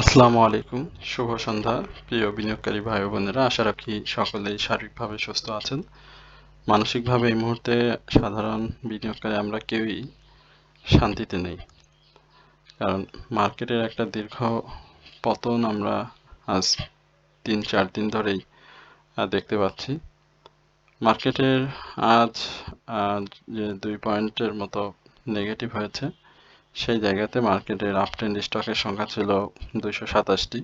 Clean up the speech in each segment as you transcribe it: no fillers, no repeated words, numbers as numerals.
আসসালামু আলাইকুম, শুভ সন্ধ্যা প্রিয় বিনিয়োগকারী ভাই ও বোনেরা। আশা রাখি সকলেই শারীরিকভাবে সুস্থ আছেন। মানসিকভাবে এই মুহূর্তে সাধারণ বিনিয়োগকারী আমরা কেউই শান্তিতে নেই, কারণ মার্কেটের একটা দীর্ঘ পতন আমরা আজ 3-4 দিন ধরেই দেখতে পাচ্ছি। মার্কেটের আজ যে 2 পয়েন্টের মতো নেগেটিভ হয়েছে, সেই জায়গাতে মার্কেটের আপ ট্রেন্ড স্টকের সংখ্যা ছিল 227টি,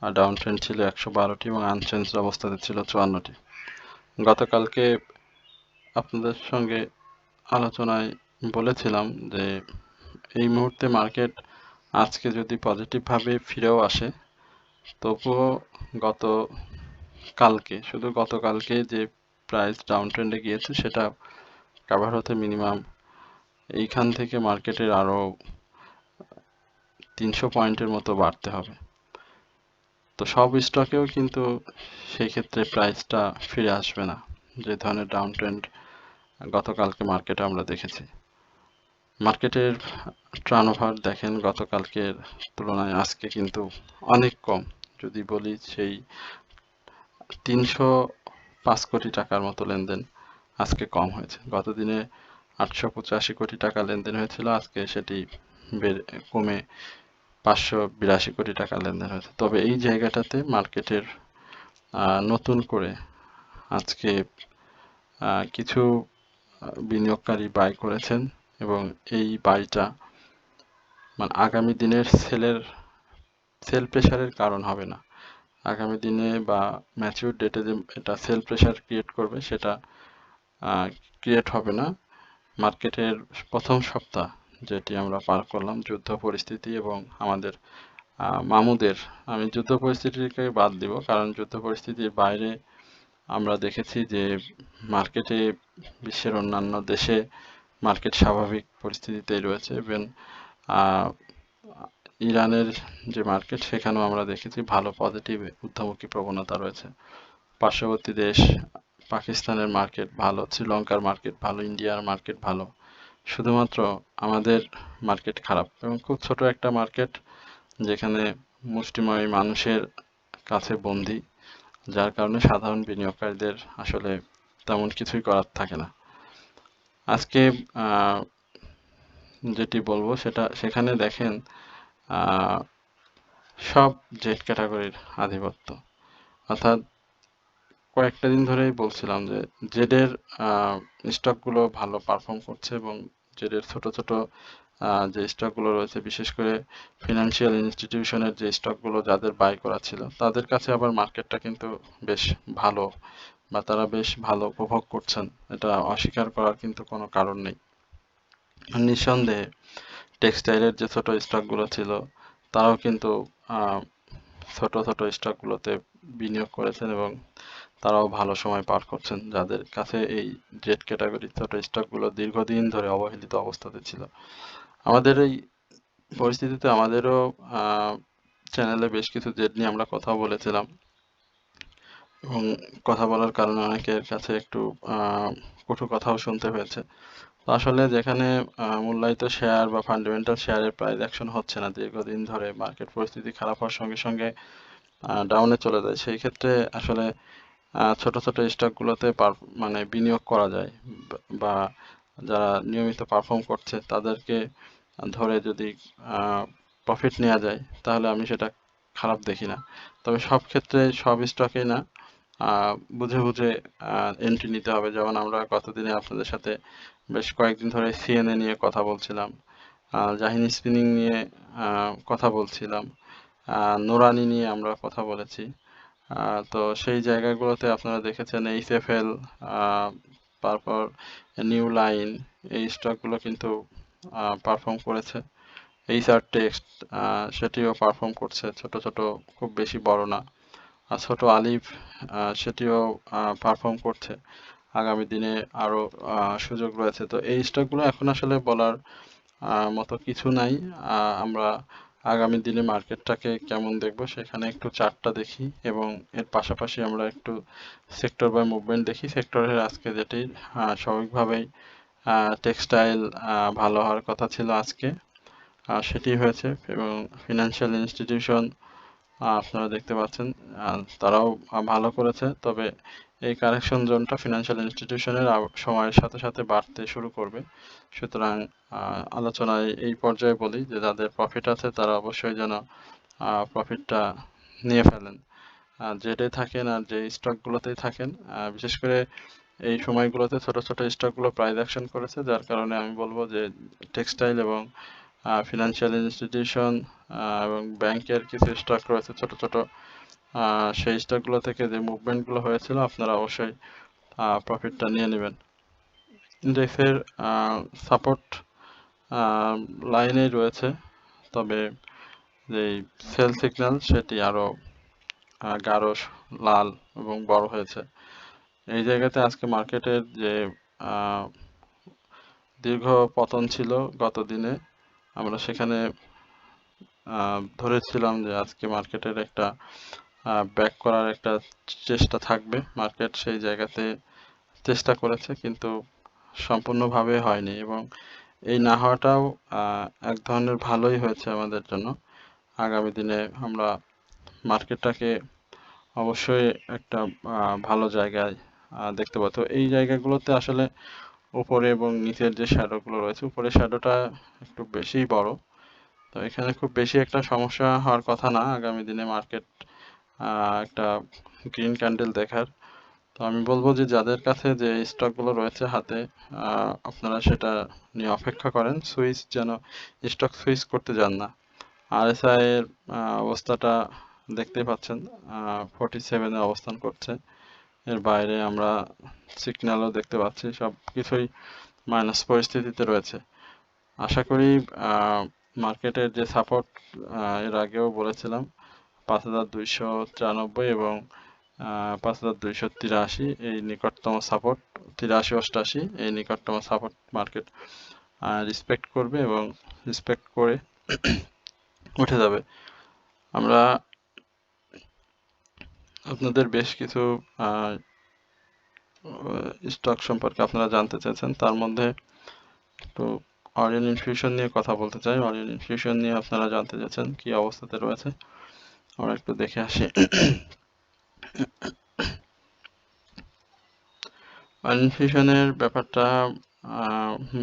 আর ডাউন ট্রেন্ড ছিল 112টি এবং আনচেঞ্জ অবস্থাতে ছিল 54টি। গতকালকে আপনাদের সঙ্গে আলোচনায় বলেছিলাম যে এই মুহূর্তে মার্কেট আজকে যদি পজিটিভভাবে ফিরেও আসে, তবুও গতকালকে যে প্রাইস ডাউন ট্রেন্ডে গিয়েছে সেটা কাভার হতে মিনিমাম এইখান থেকে মার্কেটের আরও 300 পয়েন্টের মতো বাড়তে হবে। তো সব স্টকেও কিন্তু সেই ক্ষেত্রে প্রাইসটা ফিরে আসবে না, যে ধরনের ডাউন ট্রেন্ড গতকালকে মার্কেটে আমরা দেখেছি। মার্কেটের টার্নওভার দেখেন গতকালকের তুলনায় আজকে কিন্তু অনেক কম। যদি বলি সেই 305 কোটি টাকার মতো লেনদেন আজকে কম হয়েছে। গত দিনে 885 কোটি টাকা লেনদেন হয়েছিল, আজকে সেটি কমে 582 কোটি টাকা লেনদেন হয়েছে। তবে এই জায়গাটাতে মার্কেটের নতুন করে আজকে কিছু বিনিয়োগকারী বাই করেছেন এবং এই বাইটা মানে আগামী দিনের সেল প্রেশারের কারণ হবে না। আগামী দিনে বা ম্যাচিউর ডেটে যে এটা সেল প্রেশার ক্রিয়েট করবে সেটা ক্রিয়েট হবে না। মার্কেটের প্রথম সপ্তাহ যেটি আমরা পার করলাম যুদ্ধ পরিস্থিতি এবং আমাদের মামুদের, আমি যুদ্ধ পরিস্থিতিকে বাদ দিব, কারণ যুদ্ধ পরিস্থিতির বাইরে আমরা দেখেছি যে মার্কেটে বিশ্বের অন্যান্য দেশে মার্কেট স্বাভাবিক পরিস্থিতিতেই রয়েছে। ইভেন ইরানের যে মার্কেট, সেখানেও আমরা দেখেছি ভালো পজিটিভ ঊর্ধ্বমুখী প্রবণতা রয়েছে। পার্শ্ববর্তী দেশ পাকিস্তানের মার্কেট ভালো, শ্রীলঙ্কার মার্কেট ভালো, ইন্ডিয়ার মার্কেট ভালো। শুধুমাত্র আমাদের মার্কেট খারাপ এবং খুব ছোট একটা মার্কেট, যেখানে মুষ্টিমেয় মানুষের কাছে বন্দী, যার কারণে সাধারণ বিনিয়োগকারীদের আসলে তেমন কিছুই করার থাকে না। আজকে যেটি বলবো সেখানে দেখেন সব জেড ক্যাটাগরির আধিপত্য। অর্থাৎ কয়েকটা দিন ধরেই বলছিলাম যে জেডের স্টকগুলো ভালো পারফর্ম করছে এবং জেডের ছোট ছোট যে স্টকগুলো রয়েছে, বিশেষ করে ফিনান্সিয়াল ইনস্টিটিউশনের যে স্টকগুলো যাদের বাই করা ছিল, তাদের কাছে আবার মার্কেটটা কিন্তু বেশ ভালো, বা তারা বেশ ভালো উপভোগ করছেন। এটা অস্বীকার করার কিন্তু কোনো কারণ নেই। নিঃসন্দেহে টেক্সটাইলের যে ছোট স্টকগুলো ছিল, তারাও কিন্তু ছোট ছোট স্টকগুলোতে বিনিয়োগ করেছেন এবং তারাও ভালো সময় পার করছেন, যাদের কাছে এই জেড ক্যাটাগরির ছোট স্টকগুলো দীর্ঘদিন ধরে অবহেলিত অবস্থাতে ছিল। আমাদের এই পরিস্থিতিতে আমাদেরও চ্যানেলে বেশ কিছু জেড নিয়ে আমরা কথা বলেছিলাম এবং কথা বলার কারণে অনেকের কাছে একটু কটু কথাও শুনতে হয়েছে। তো আসলে যেখানে মূল্যায়িত শেয়ার বা ফান্ডামেন্টাল শেয়ারের প্রাইস অ্যাকশন হচ্ছে না, দীর্ঘদিন ধরে মার্কেট পরিস্থিতি খারাপ হওয়ার সঙ্গে সঙ্গে ডাউনে চলে যায়, সেই ক্ষেত্রে আসলে ছোট ছোট স্টকগুলোতে মানে বিনিয়োগ করা যায়, বা যারা নিয়মিত পারফর্ম করছে তাদেরকে ধরে যদি প্রফিট নেওয়া যায়, তাহলে আমি সেটা খারাপ দেখি না। তবে সব ক্ষেত্রে সব স্টকে না, বুঝে বুঝে এন্ট্রি নিতে হবে। যেমন আমরা গতদিনে আপনাদের সাথে বেশ কয়েকদিন ধরে সিএনএ নিয়ে কথা বলছিলাম, জাহিন স্পিনিং নিয়ে কথা বলছিলাম, নোরানি নিয়ে আমরা কথা বলেছি। তো সেই জায়গাগুলোতে আপনারা দেখেছেন এইচএফএল, তারপর নিউ লাইন, এই স্টকগুলো কিন্তু পারফর্ম করেছে। এইচআর টেক্সট সেটিও পারফর্ম করছে, ছোট ছোট, খুব বেশি বড় না। আর ছোট আলিফ সেটিও পারফর্ম করছে। আগামী দিনে আরও সুযোগ রয়েছে। তো এই স্টকগুলো এখন আসলে বলার মতো কিছু নাই। আমরা আগামী দিনে মার্কেটটাকে কেমন দেখব সেখানে একটু চার্টটা দেখি এবং এর পাশাপাশি আমরা একটু সেক্টর বাই মুভমেন্ট দেখি। সেক্টরের আজকে যেটি স্বাভাবিকভাবেই টেক্সটাইল ভালো হওয়ার কথা ছিল আজকে, সেটি হয়েছে। এবং ফিনান্সিয়াল ইনস্টিটিউশন আপনারা দেখতে পাচ্ছেন তারাও ভালো করেছে, তবে এই কারেকশন জোনটা ফিনান্সিয়াল ইনস্টিটিউশনের সময়ের সাথে সাথে বাড়তে শুরু করবে। সুতরাং আলোচনায় এই পর্যায়ে বলি যে যাদের প্রফিট আছে তারা অবশ্যই যেন প্রফিটটা নিয়ে ফেলেন, যেটাই থাকেন আর যে স্টকগুলোতেই থাকেন। বিশেষ করে এই সময়গুলোতে ছোট ছোট স্টকগুলো প্রাইস অ্যাকশন করেছে, যার কারণে আমি বলবো যে টেক্সটাইল এবং ফিনান্সিয়াল ইনস্টিটিউশন এবং ব্যাংকের কিছু স্টক রয়েছে ছোট ছোট, সেই স্টকগুলো থেকে যে মুভমেন্টগুলো হয়েছিল আপনারা অবশ্যই প্রফিটটা নিয়ে নেবেন। ইন্ডেক্সের সাপোর্ট লাইনেই রয়েছে, তবে যেই সেল সিগন্যাল সেটি আরও গাঢ় লাল এবং বড় হয়েছে। এই জায়গাতে আজকে মার্কেটের যে দীর্ঘ পতন ছিল গত দিনে, আমরা সেখানে ধরেছিলাম যে আজকে মার্কেটের একটা ব্যাক করার একটা চেষ্টা থাকবে। মার্কেট সেই জায়গাতে চেষ্টা করেছে, কিন্তু সম্পূর্ণভাবে হয়নি, এবং এই না হওয়াটাও এক ধরনের ভালোই হয়েছে আমাদের জন্য। আগামী দিনে আমরা মার্কেটটাকে অবশ্যই একটা ভালো জায়গায় দেখতে পাবো। তো এই জায়গাগুলোতে আসলে উপরে এবং নিচের যে শ্যাডোগুলো রয়েছে, উপরের শ্যাডোটা একটু বেশিই বড়, তো এখানে খুব বেশি একটা সমস্যা হওয়ার কথা না আগামী দিনে মার্কেট একটা গ্রিন ক্যান্ডেল দেখার। তো আমি বলবো যে যাদের কাছে যে স্টকগুলো রয়েছে হাতে, আপনারা সেটা নিয়ে অপেক্ষা করেন, সুইচ যেন স্টক সুইচ করতে যান না। আরএসআই এর অবস্থাটা দেখতেই পাচ্ছেন, 47-এ অবস্থান করছে। এর বাইরে আমরা সিগন্যালও দেখতে পাচ্ছি, সব কিছুই মাইনাস পরিস্থিতিতে রয়েছে। আশা করি মার্কেটের যে সাপোর্ট এর আগেও বলেছিলাম 5293 এবং 5283 এই নিকটতম সাপোর্ট, 83-88 এই নিকটতম সাপোর্ট মার্কেট রেসপেক্ট করবে এবং রেসপেক্ট করে উঠে যাবে। আমরা আপনাদের বেশ কিছু স্টক সম্পর্কে আপনারা জানতে চাইছেন, তার মধ্যে একটু অরিয়ন ইনফিউশন নিয়ে কথা বলতে চাই। অরিয়ন ইনফিউশন নিয়ে আপনারা জানতে চাইছেন কি অবস্থাতে রয়েছে, আমরা একটু দেখে আসি। অরিয়ন ইনফিউশনের ব্যাপারটা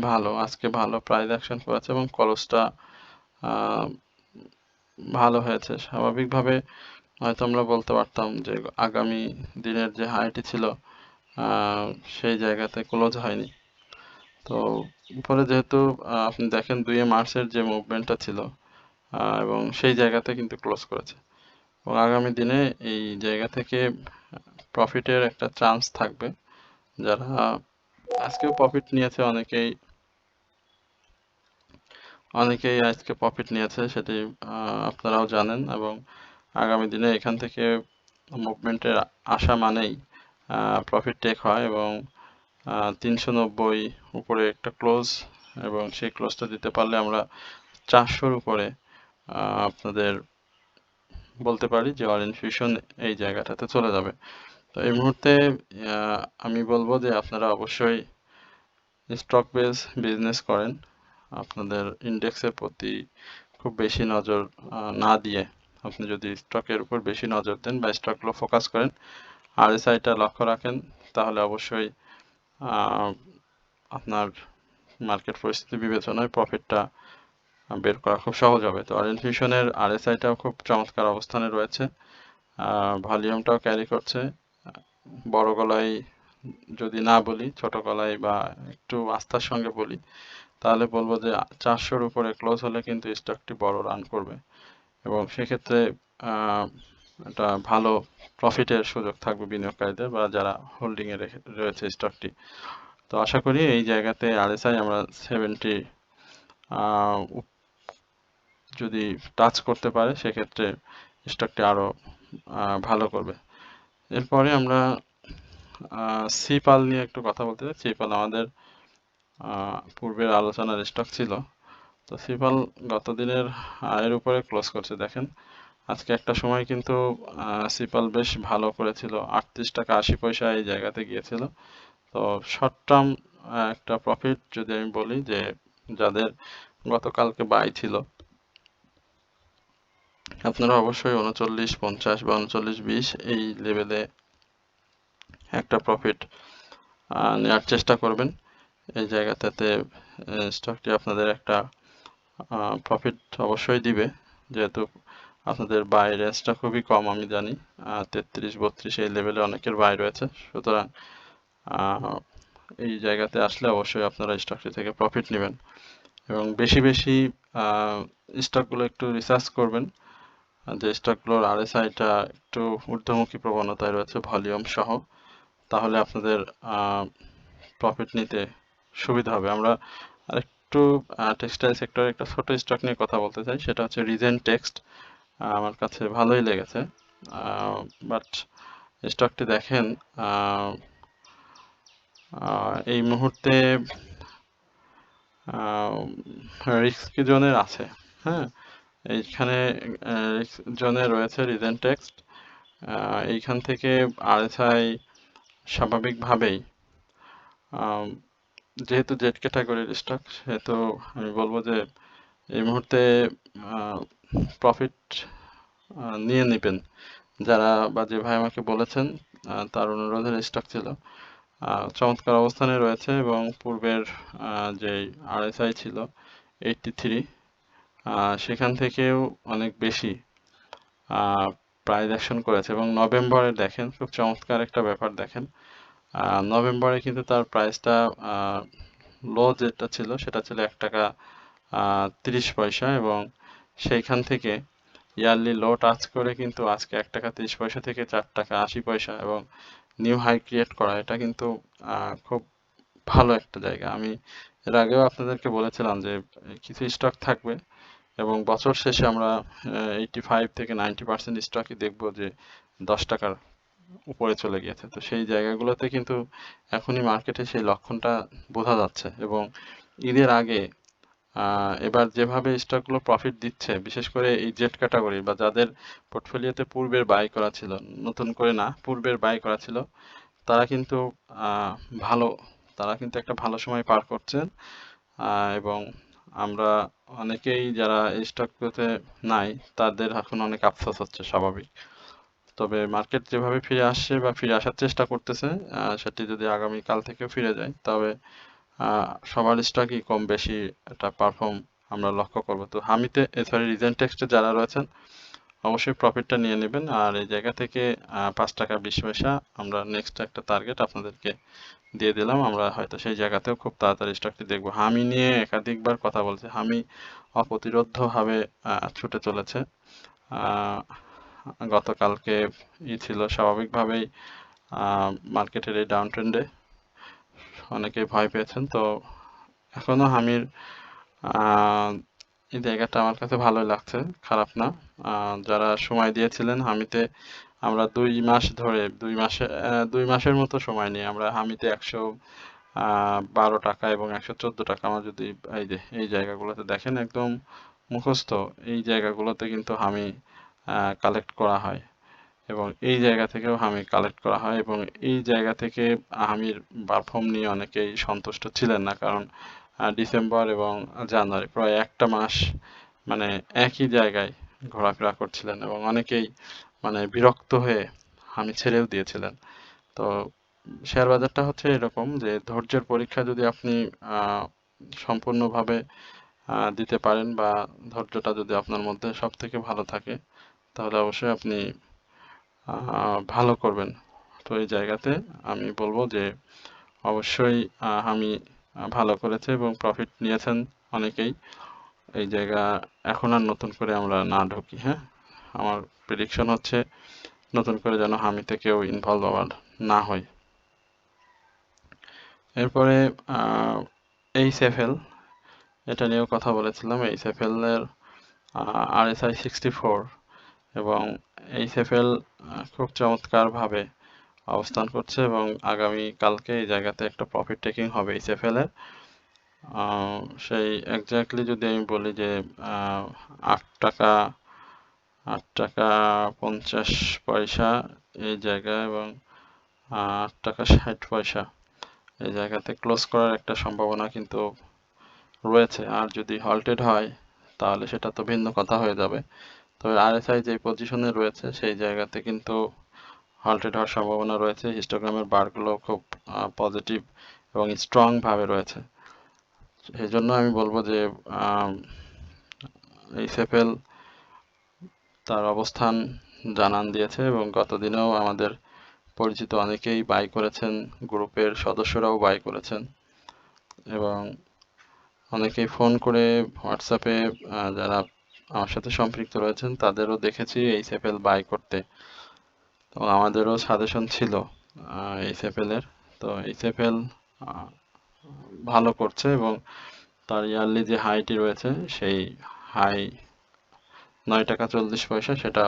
ভালো, আজকে ভালো প্রাইস অ্যাকশন করেছে এবং কলসটা ভালো হয়েছে। স্বাভাবিকভাবে হয়তো আমরা বলতে পারতাম যে আগামী দিনের যে হাইটি ছিল সেই জায়গাতে ক্লোজ হয়নি। তো উপরে যেহেতু আপনি দেখেন 2 মার্চের যে মুভমেন্টটা ছিল এবং সেই জায়গাতে কিন্তু ক্লোজ করেছে, এবং আগামী দিনে এই জায়গা থেকে প্রফিটের একটা চান্স থাকবে। যারা আজকেও প্রফিট নিয়েছে, অনেকেই আজকে প্রফিট নিয়েছে, সেটি আপনারাও জানেন, এবং আগামী দিনে এখান থেকে মুভমেন্টের আশা মানেই প্রফিট টেক হয়, এবং 390 উপরে একটা ক্লোজ, এবং সেই ক্লোজটা দিতে পারলে আমরা 400-র উপরে আপনাদের বলতে পারি যে অরিয়ন ফিউশন এই জায়গাটাতে চলে যাবে। তো এই মুহূর্তে আমি বলবো যে আপনারা অবশ্যই স্টক বেস বিজনেস করেন, আপনাদের ইন্ডেক্সের প্রতি খুব বেশি নজর না দিয়ে আপনি যদি স্টকের উপর বেশি নজর দেন বা স্টকগুলো ফোকাস করেন, আরএসআইটা লক্ষ্য রাখেন, তাহলে অবশ্যই আপনার মার্কেট পরিস্থিতি বিবেচনায় প্রফিটটা বের করা খুব সহজ হবে। তো অরিয়ন ফিউশনের আরএসআইটাও খুব চমৎকার অবস্থানে রয়েছে, ভলিউমটাও ক্যারি করছে। বড় গলায় যদি না বলি, ছোট গলায় বা একটু আস্থার সঙ্গে বলি, তাহলে বলবো যে 400-র উপরে ক্লোজ হলে কিন্তু স্টকটি বড় রান করবে, এবং সেক্ষেত্রে একটা ভালো প্রফিটের সুযোগ থাকবে বিনিয়োগকারীদের বা যারা হোল্ডিংয়ে রয়েছে স্টকটি। তো আশা করি এই জায়গাতে আরএসআই আমরা 70 যদি টাচ করতে পারে সেক্ষেত্রে স্টকটি আরো ভালো করবে। এরপরে আমরা সিপাল নিয়ে একটু কথা বলতে চাই। সিপাল আমাদের পূর্বের আলোচনার স্টক ছিল। তো সিপাল গত দিনের এর উপরে ক্লোজ করছে, দেখেন আজকে একটা সময় কিন্তু সিপাল বেশ ভালো করেছিল, 38 টাকা 80 পয়সা এই জায়গাতে গিয়েছিল। তো শর্ট টার্ম একটা প্রফিট যদি আমি বলি যে যাদের গতকালকে বাই ছিল, আপনারা অবশ্যই 39.50 বা 39.20 এই লেভেলে একটা প্রফিট নেওয়ার চেষ্টা করবেন। এই জায়গাটাতে স্টকটি আপনাদের একটা প্রফিট অবশ্যই দিবে, যেহেতু আপনাদের বাই রেঞ্জটা খুবই কম আমি জানি, 33-32 এই লেভেলে অনেকের বাই রয়েছে। সুতরাং এই জায়গাতে আসলে অবশ্যই আপনারা স্টকটি থেকে প্রফিট নেবেন এবং বেশি বেশি স্টকগুলো একটু রিসার্চ করবেন, যে স্টকগুলোর আরএসআইটা একটু ঊর্ধ্বমুখী প্রবণতায় রয়েছে ভলিউম সহ, তাহলে আপনাদের প্রফিট নিতে সুবিধা হবে। আমরা আরেকটু টেক্সটাইল সেক্টরে একটা ছোট স্টক নিয়ে কথা বলতে চাই, সেটা হচ্ছে রিজেন্ট টেক্সট। আমার কাছে ভালোই লেগেছে, বাট স্টকটি দেখেন এই মুহূর্তে রিস্ক জোনের আছে। হ্যাঁ, এইখানে রিস্ক জোনে রয়েছে রিজেন্ট টেক্সট। এইখান থেকে আরএসআই স্বাভাবিকভাবেই, যেহেতু জেড ক্যাটাগরির স্টক, সেহেতু আমি বলবো যে এই মুহূর্তে প্রফিট নিয়ে নেবেন যারা, বা যে ভাই আমাকে বলেছেন তার অনুরোধের স্টক ছিল, চমৎকার অবস্থানে রয়েছে এবং পূর্বের যে আরএসআই ছিল 83, সেখান থেকেও অনেক বেশি প্রাইস অ্যাকশন করেছে। এবং নভেম্বরে দেখেন খুব চমৎকার একটা ব্যাপার দেখেন, নভেম্বরে কিন্তু তার প্রাইসটা লো যেটা ছিল সেটা ছিল 1 টাকা 30 পয়সা, এবং সেইখান থেকে ইয়ারলি লো টাচ করে কিন্তু আজকে 1 টাকা 30 পয়সা থেকে 4 টাকা 80 পয়সা এবং নিউ হাই ক্রিয়েট করা, এটা কিন্তু খুব ভালো একটা জায়গা। আমি এর আগেও আপনাদেরকে বলেছিলাম যে কিছু স্টক থাকবে এবং বছর শেষে আমরা 85 থেকে 90% স্টকই দেখবো যে 10 টাকার উপরে চলে গিয়েছে। তো সেই জায়গাগুলোতে কিন্তু এখনই মার্কেটে সেই লক্ষণটা বোঝা যাচ্ছে এবং ঈদের আগে এবার যেভাবে স্টকগুলো প্রফিট দিচ্ছে, বিশেষ করে এই জেড ক্যাটাগরি বা যাদের পোর্টফোলিওতে পূর্বের বাই করা ছিল, নতুন করে না, পূর্বের বাই করা ছিল, তারা কিন্তু ভালো, তারা কিন্তু একটা ভালো সময় পার করছেন এবং আমরা অনেকেই যারা এই স্টকগুলোতে নাই তাদের এখন অনেক আফসোস হচ্ছে, স্বাভাবিক। তবে মার্কেট যেভাবে ফিরে আসছে বা ফিরে আসার চেষ্টা করতেছে, সেটি যদি আগামী কাল থেকেও ফিরে যায়, তবে সবার স্টকই কম বেশি একটা পারফর্ম আমরা লক্ষ্য করব। তো হামিতে সরি রিজেন্ট টেক্সটে যারা রয়েছেন অবশ্যই প্রফিটটা নিয়ে নেবেন, আর এই জায়গা থেকে 5 টাকা 20 পয়সা আমরা নেক্সট একটা টার্গেট আপনাদেরকে দিয়ে দিলাম। আমরা হয়তো সেই জায়গাতেও খুব তাড়াতাড়ি স্টকটি দেখব। হামি নিয়ে একাধিকবার কথা বলছে, হামি অপ্রতিরোধ্যভাবে ছুটে চলেছে। গতকালকে ছিল, স্বাভাবিকভাবেই মার্কেটের এই ডাউন ট্রেন্ডে অনেকেই ভয় পেয়েছেন। তো এখনো হামির এই জায়গাটা আমার কাছে ভালোই লাগছে, খারাপ না। যারা সময় দিয়েছিলেন হামিতে, আমরা 2 মাস ধরে 2 মাসের মতো সময় নিয়ে আমরা হামিতে 112 টাকা এবং 114 টাকা, আমার যদি এই যে এই জায়গাগুলোতে দেখেন একদম মুখস্থ, এই জায়গাগুলোতে কিন্তু হামি কালেক্ট করা হয় এবং এই জায়গা থেকেও হামি কালেক্ট করা হয় এবং এই জায়গা থেকে হামির পারফর্ম নিয়ে অনেকেই সন্তুষ্ট ছিলেন না, কারণ ডিসেম্বর এবং জানুয়ারি প্রায় একটা মাস মানে একই জায়গায় ঘোরাফেরা করছিলেন এবং অনেকেই মানে বিরক্ত হয়ে হামি ছেড়েও দিয়েছিলেন। তো শেয়ার বাজারটা হচ্ছে এরকম যে ধৈর্যের পরীক্ষা যদি আপনি সম্পূর্ণভাবে দিতে পারেন বা ধৈর্যটা যদি আপনার মধ্যে সব থেকে ভালো থাকে, তাহলে অবশ্যই আপনি ভালো করবেন। তো এই জায়গাতে আমি বলবো যে অবশ্যই আমি ভালো করেছে এবং প্রফিট নিয়েছেন অনেকেই। এই জায়গা এখন আর নতুন করে আমরা না ঢুকি। হ্যাঁ, আমার প্রেডিকশন হচ্ছে নতুন করে যেন হামিতে কেউ ইনভলভ আবার না হয়। এরপরে এইচএফএল, এটা নিয়েও কথা বলেছিলাম। এইচএফএল এর আরএসআই 64 এবং এইচএফএল খুব চমৎকারভাবে অবস্থান করছে এবং আগামী কালকে এই জায়গাতে একটা প্রফিট টেকিং হবে এইচএফএল এর। সেই এক্স্যাক্টলি যদি আমি বলি যে 8 টাকা 50 পয়সা এই জায়গায় এবং 8 টাকা 60 পয়সা এই জায়গাতে ক্লোজ করার একটা সম্ভাবনা কিন্তু রয়েছে, আর যদি হল্টেড হয় তাহলে সেটা তো ভিন্ন কথা হয়ে যাবে। তবে আরএসআই যে পজিশনে রয়েছে সেই জায়গাতে কিন্তু হল্টেড হওয়ার সম্ভাবনা রয়েছে। হিস্টোগ্রামের বারগুলো খুব পজিটিভ এবং স্ট্রং ভাবে রয়েছে। এই জন্য আমি বলবো যে এই সেফেল তার অবস্থান জানান দিয়েছে এবং গত দিনেও আমাদের পরিচিত অনেকেই বাই করেছেন, গ্রুপের সদস্যরাও বাই করেছেন এবং অনেকেই ফোন করে হোয়াটসঅ্যাপে যারা আমার সাথে সম্পৃক্ত রয়েছেন তাদেরও দেখেছি এই সেফেল বাই করতে। তো আমাদেরও সাজেশন ছিল এই সেফেলের। তো এই সেফেল ভালো করছে এবং তার ইয়ারলি যে হাইটি রয়েছে সেই হাই 9 টাকা 40 পয়সা সেটা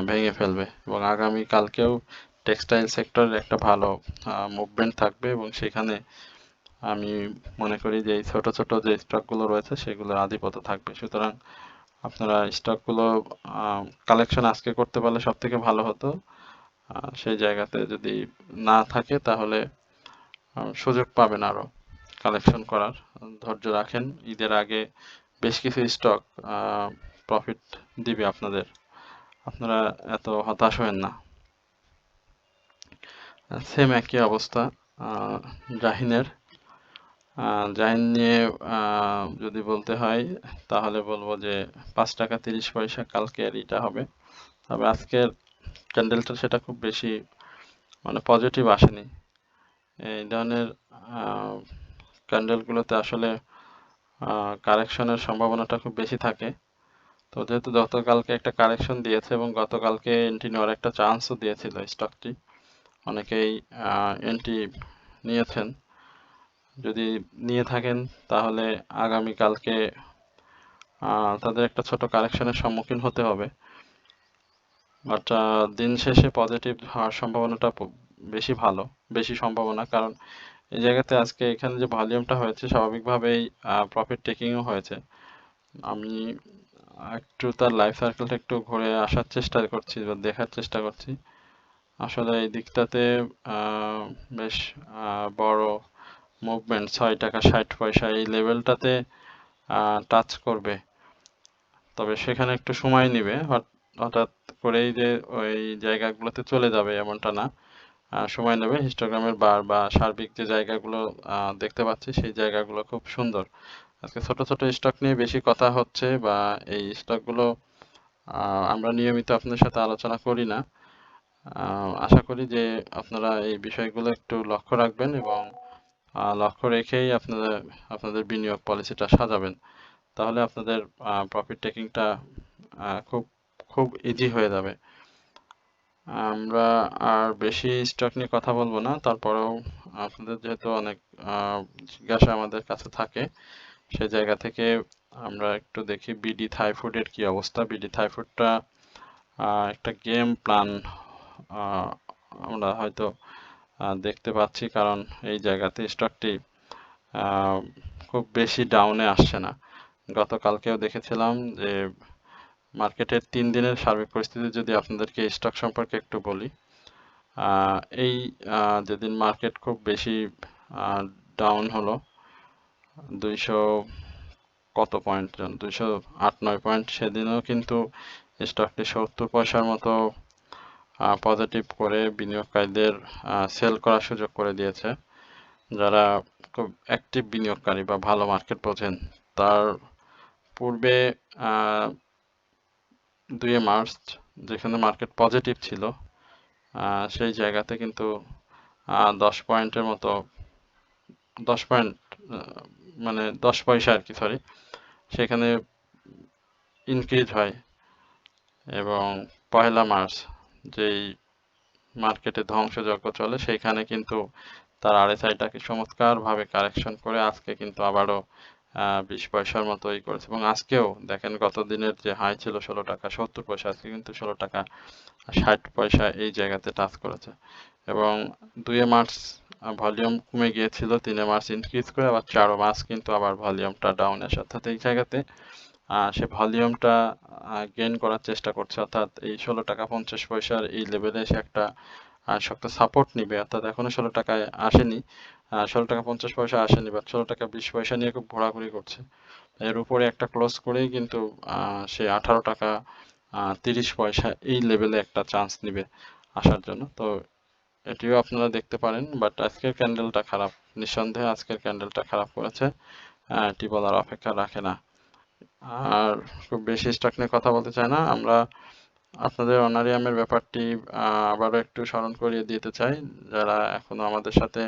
ভেঙে ফেলবে এবং আগামী কালকেও টেক্সটাইল সেক্টরের একটা ভালো মুভমেন্ট থাকবে এবং সেখানে আমি মনে করি যে এই ছোট ছোট যে স্টকগুলো রয়েছে সেগুলোর আধিপত্য থাকবে। সুতরাং আপনারা স্টকগুলো কালেকশন আজকে করতে পারলে সব থেকে ভালো হতো। সেই জায়গাতে যদি না থাকে তাহলে সুযোগ পাবেন আরো কালেকশন করার। ধৈর্য রাখেন, ঈদের আগে বেশ কিছু স্টক প্রফিট দিবে আপনাদের, আপনারা এত হতাশ হবেন না। সেম একই অবস্থা জাহিনের। জাহিন নিয়ে যদি বলতে হয় তাহলে বলবো যে 5 টাকা 30 পয়সা কালকে এটা হবে। তবে আজকের ক্যান্ডেলটা সেটা খুব বেশি মানে পজিটিভ আসেনি। এই ধরনের ক্যান্ডেলগুলোতে আসলে কারেকশনের সম্ভাবনাটা খুব বেশি থাকে। তো যেহেতু গতকালকে একটা কারেকশন দিয়েছে এবং গতকালকে এন্ট্রি নেওয়ার একটা চান্সও দিয়েছিল স্টকটি, অনেকেই এন্ট্রি নিয়েছেন। যদি নিয়ে থাকেন তাহলে আগামীকালকে তাদের একটা ছোট কারেকশনের সম্মুখীন হতে হবে। বাট দিন শেষে পজিটিভ হওয়ার সম্ভাবনাটা বেশি ভালো, বেশি সম্ভাবনা, কারণ এই জায়গাতে আজকে এখানে যে ভলিউমটা হয়েছে স্বাভাবিকভাবেই প্রফিট টেকিংও হয়েছে। আমি একটু তার লাইফ সার্কেলটা একটু ঘুরে আসার চেষ্টা করছি বা দেখার চেষ্টা করছি। আসলে এই দিকটাতে বেশ বড় মুভমেন্ট 6 টাকা 60 পয়সা এই লেভেলটাতে টাচ করবে, তবে সেখানে একটু সময় নিবে। হঠাৎ করেই যে ওই জায়গাগুলোতে চলে যাবে এমনটা না, সময় নেবে। হিস্টোগ্রামের বার বা সার্বিক যে জায়গাগুলো দেখতে পাচ্ছি সেই জায়গাগুলো খুব সুন্দর। আজকে ছোট ছোট স্টক নিয়ে বেশি কথা হচ্ছে বা এই স্টকগুলো আমরা নিয়মিত আপনাদের সাথে আলোচনা করি না। আশা করি যে আপনারা এই বিষয়গুলো একটু লক্ষ্য রাখবেন এবং লক্ষ্য রেখেই আপনাদের বিনিয়োগ পলিসিটা সাজাবেন। তাহলে আপনাদের প্রফিট টেকিংটা খুব খুব ইজি হয়ে যাবে। আমরা আর বেশি স্টক নিয়ে কথা বলবো না, তারপরেও আপনাদের যেহেতু অনেক জিজ্ঞাসা আমাদের কাছে থাকে, সেই জায়গা থেকে আমরা একটু দেখি বিডি থাই ফুডের কি অবস্থা। বিডি থাই ফুডটা একটা গেম প্ল্যান আমরা হয়তো দেখতে পাচ্ছি, কারণ এই জায়গাতে স্টকটি খুব বেশি ডাউনে আসছে না। গতকালকেও দেখেছিলাম যে মার্কেটের 3 দিনের সার্বিক পরিস্থিতি যদি আপনাদেরকে স্টক সম্পর্কে একটু বলি, এই যেদিন মার্কেট খুব বেশি ডাউন হলো 200 কত পয়েন্ট, 208-9 পয়েন্ট, সেদিনও কিন্তু স্টকটি 70 পয়সার মতো পজিটিভ করে বিনিয়োগকারীদের সেল করার সুযোগ করে দিয়েছে। যারা খুব অ্যাক্টিভ বিনিয়োগকারী বা ভালো মার্কেট বোঝেন, তার পূর্বে 2 মার্চ যেখানে মার্কেট পজিটিভ ছিল সেই জায়গাতে কিন্তু 10 পয়েন্টের মতো, 10 পয়েন্ট মানে 10 পয়সা আর কি, সরি, সেখানে ইনক্রিজ হয় এবং 1 মার্চ যেই মার্কেটে ধ্বংসযজ্ঞ চলে সেইখানে কিন্তু তার আরএসআইটাকে চমৎকারভাবে কারেকশন করে আজকে কিন্তু আবারও 20 পয়সার মতো করেছে এবং আজকেও দেখেন গত দিনের যে হাই ছিল 16 টাকা 70 পয়সা, আজকে কিন্তু 16 টাকা 60 পয়সা এই জায়গাতে টাচ করেছে এবং 2 মার্চ ভলিউম কমে গিয়েছিল, 3 মার্চ ইনক্রিজ করে আবার 4 মার্চ কিন্তু আবার ভলিউমটা ডাউন আসে, অর্থাৎ এই জায়গাতে সে ভলিউমটা গেইন করার চেষ্টা করছে, অর্থাৎ এই 16 টাকা 50 পয়সার এই লেভেলে এসে একটা শক্ত সাপোর্ট নিবে, অর্থাৎ এখনো 16 টাকায় আসেনি, 16 টাকা 50 পয়সা আসেনি, বাট 16 টাকা 20 পয়সা নিয়ে খুব ঘোরাঘুরি করছে। এর উপরে একটা ক্লোজ করেই কিন্তু সে 18 টাকা 30 পয়সা এই লেভেলে একটা চান্স নিবে আসার জন্য। তো এটিও আপনারা দেখতে পারেন, বাট আজকের ক্যান্ডেলটা খারাপ, নিঃসন্দেহে আজকের ক্যান্ডেলটা খারাপ করেছে। এটি বলার অপেক্ষা রাখে না। আর খুব বেশি স্টক নিয়ে কথা বলতে চাই না। আমরা আপনাদের অনারিয়ামের ব্যাপারটি আবারও একটু স্মরণ করিয়ে দিতে চাই। যারা এখনো আমাদের সাথে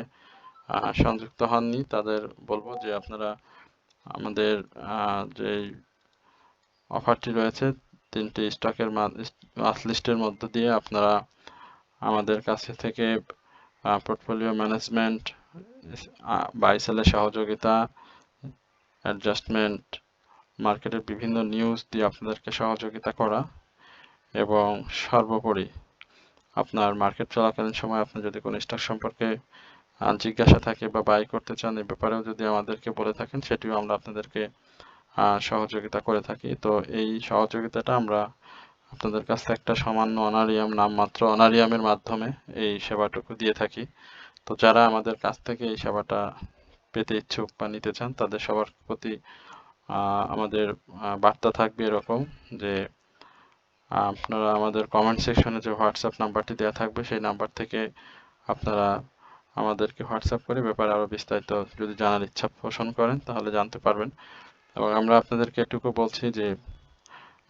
সংযুক্ত হননি তাদের বলবো যে আপনারা আমাদের যে অফারটি রয়েছে 3টি স্টকের ওয়াচ লিস্টের মধ্য দিয়ে আপনারা আমাদের কাছে থেকে পোর্টফোলিও ম্যানেজমেন্ট, বাই সেলের সহযোগিতা, অ্যাডজাস্টমেন্ট, মার্কেটের বিভিন্ন নিউজ দিয়ে আপনাদেরকে সহযোগিতা করা, এবং সর্বোপরি আপনার মার্কেট চলাকালীন সময় আপনার যদি কোনো স্টক সম্পর্কে জিজ্ঞাসা থাকে বা বাই করতে চান, এ ব্যাপারেও যদি আমাদেরকে বলে থাকেন সেটিও আমরা আপনাদেরকে সহযোগিতা করে থাকি। তো এই সহযোগিতাটা আমরা আপনাদের কাছ থেকে একটা সামান্য অনারিয়াম, নামমাত্র অনারিয়ামের মাধ্যমে এই সেবাটুকু দিয়ে থাকি। তো যারা আমাদের কাছ থেকে এই সেবাটা পেতে ইচ্ছুক বা নিতে চান তাদের সবার প্রতি আমাদের বার্তা থাকবে এরকম যে আপনারা আমাদের কমেন্ট সেকশনে যে হোয়াটসঅ্যাপ নাম্বারটি দেওয়া থাকবে সেই নাম্বার থেকে আপনারা আমাদেরকে হোয়াটসঅ্যাপ করে ব্যাপারে আরও বিস্তারিত যদি জানার ইচ্ছা পোষণ করেন তাহলে জানতে পারবেন। এবং আমরা আপনাদেরকে এটুকু বলছি যে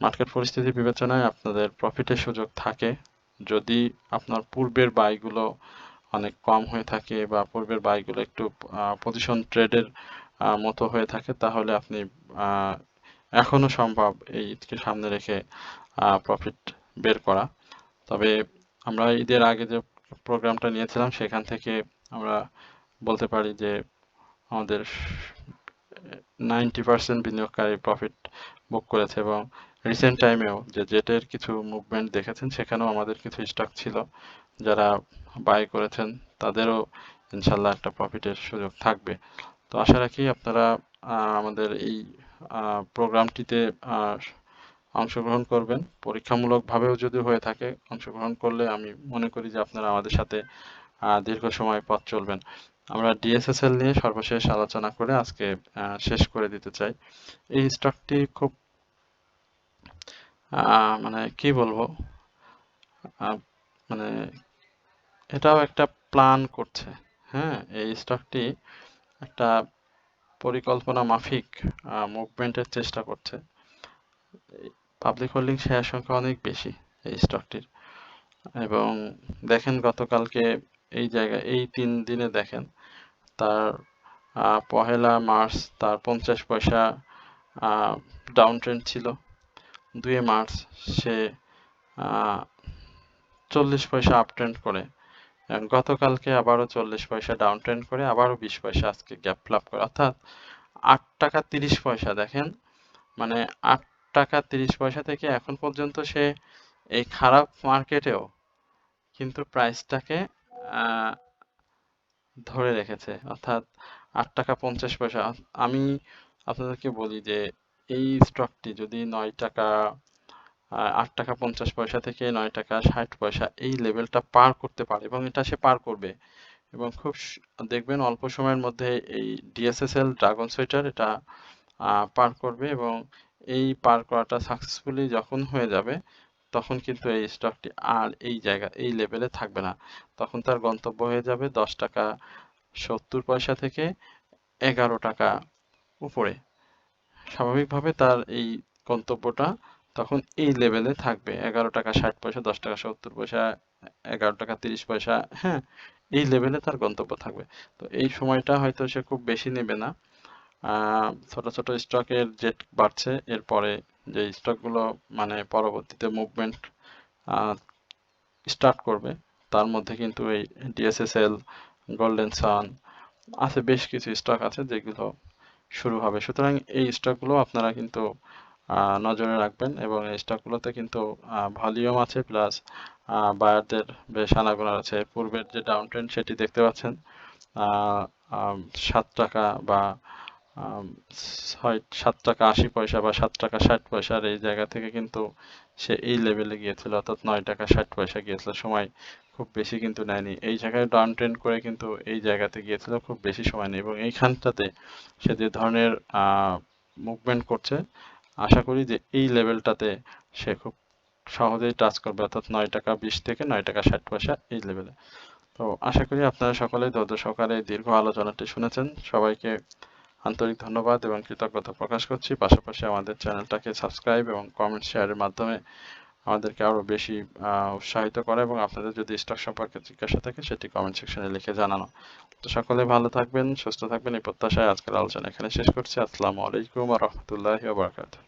মার্কেট পরিস্থিতি বিবেচনায় আপনাদের প্রফিটের সুযোগ থাকে যদি আপনার পূর্বের বাইগুলো অনেক কম হয়ে থাকে বা পূর্বের বাইগুলো একটু পজিশন ট্রেডের মতো হয়ে থাকে, তাহলে আপনি এখনো সম্ভব এই ঈদকে সামনে রেখে প্রফিট বের করা। তবে আমরা ঈদের আগে যে প্রোগ্রামটা নিয়েছিলাম সেখান থেকে আমরা বলতে পারি যে আমাদের 90% বিনিয়োগকারী প্রফিট বুক করেছে, এবং রিসেন্ট টাইমেও যে জেটের কিছু মুভমেন্ট দেখেছেন সেখানেও আমাদের কিছু স্টক ছিল যারা বাই করেছেন তাদেরও ইনশাল্লাহ একটা প্রফিটের সুযোগ থাকবে। তো আশা রাখি আপনারা আমাদের এই প্রোগ্রামটিতে অংশগ্রহণ করবেন। পরীক্ষামূলকভাবেও যদি হয়ে থাকে অংশগ্রহণ করলে আমি মনে করি যে আপনারা আমাদের সাথে দীর্ঘ সময় পথ চলবেন। আমরা ডিএসএসএল নিয়ে সর্বশেষ আলোচনা করে আজকে শেষ করে দিতে চাই। এই স্টকটি খুব মানে কি বলবো, মানে এটাও একটা প্ল্যান করছে। হ্যাঁ, এই স্টকটি একটা পরিকল্পনা মাফিক মুভমেন্টের চেষ্টা করছে। পাবলিক হোল্ডিং শেয়ার সংখ্যা অনেক বেশি এই স্টকটির, এবং দেখেন গতকালকে এই জায়গায় এই 3 দিনে দেখেন তার 1 মার্চ তার 50 পয়সা ডাউন ট্রেন্ড ছিল, 2 মার্চ সে 40 পয়সা আপ ট্রেন্ড করে, গতকালকে আবারও 40 পয়সা ডাউন ট্রেন্ড করে আবারও 20 পয়সা আজকে গ্যাপ ফিল আপ করে, অর্থাৎ 8 টাকা 30 পয়সা। দেখেন মানে 8 টাকা 30 পয়সা থেকে এখন পর্যন্ত সে এই খারাপ মার্কেটেও কিন্তু প্রাইসটাকে ধরে রেখেছে, অর্থাৎ 8 টাকা 50 পয়সা। আমি আপনাদেরকে বলি যে এই স্টকটি যদি 8 টাকা 50 পয়সা থেকে 9 টাকা 60 পয়সা এই লেভেলটা পার করতে পারে, এবং এটা সে পার করবে, এবং খুব দেখবেন অল্প সময়ের মধ্যে এই ডিএসএসএল ড্রাগন সোয়েটার এটা পার করবে, এবং এই পার করাটা সাকসেসফুলি যখন হয়ে যাবে তখন কিন্তু এই স্টকটি আর এই জায়গা এই লেভেলে থাকবে না, তখন তার গন্তব্য হয়ে যাবে 10 টাকা 70 পয়সা থেকে 11 টাকা উপরে। স্বাভাবিকভাবে তার এই গন্তব্যটা তখন এই লেভেলে থাকবে, 11 টাকা 60 পয়সা, 10 টাকা 70 পয়সা, 11 টাকা 30 পয়সা। হ্যাঁ, এই লেভেলে তার গন্তব্য থাকবে। তো এই সময়টা হয়তো সে খুব বেশি নেবে না। ছোট ছোট স্টকের জেট বাড়ছে, এরপরে যে স্টকগুলো মানে পরবর্তীতে মুভমেন্ট স্টার্ট করবে তার মধ্যে কিন্তু এই ডিএসএসএল, গোল্ডেন সান আছে, বেশ কিছু স্টক আছে যেগুলো শুরু হবে। সুতরাং এই স্টকগুলো আপনারা কিন্তু নজরে রাখবেন, এবং এই স্টকগুলোতে কিন্তু ভলিউম আছে, প্লাস বায়ারদের বেশ আনাগোনা আছে। পূর্বের যে ডাউন ট্রেন্ড সেটি দেখতে পাচ্ছেন 7 টাকা বা আম, 7 টাকা 80 পয়সা বা 7 টাকা 60 পয়সার এই জায়গা থেকে কিন্তু সে এই লেভেলে গিয়েছিল, অর্থাৎ 9 টাকা 60 পয়সা গিয়েছিল। সময় খুব বেশি কিন্তু নেয়নি, এই জায়গায় ডাউন ট্রেন্ড করে কিন্তু এই জায়গাতে গিয়েছিল, খুব বেশি সময় নেই। এবং এইখানটাতে সে যে ধরনের মুভমেন্ট করছে, আশা করি যে এই লেভেলটাতে সে খুব সহজেই টাচ করবে, অর্থাৎ 9 টাকা 20 থেকে 9 টাকা 60 পয়সা এই লেভেলে। তো আশা করি আপনারা সকলেই ধৈর্য সহকারে এই দীর্ঘ আলোচনাটি শুনেছেন। সবাইকে আন্তরিক ধন্যবাদ এবং কৃতজ্ঞতা প্রকাশ করছি। পাশাপাশি আমাদের চ্যানেলটাকে সাবস্ক্রাইব এবং কমেন্ট শেয়ারের মাধ্যমে আমাদেরকে আরো বেশি উৎসাহিত করা, এবং আপনাদের যদি স্টক সম্পর্কে জিজ্ঞাসা থাকে সেটি কমেন্ট সেকশনে লিখে জানানো। তো সকলে ভালো থাকবেন, সুস্থ থাকবেন, এই প্রত্যাশায় আজকের আলোচনা এখানে শেষ করছি। আসসালামু আলাইকুম ওয়া রাহমাতুল্লাহি ওয়া বারাকাতুহু।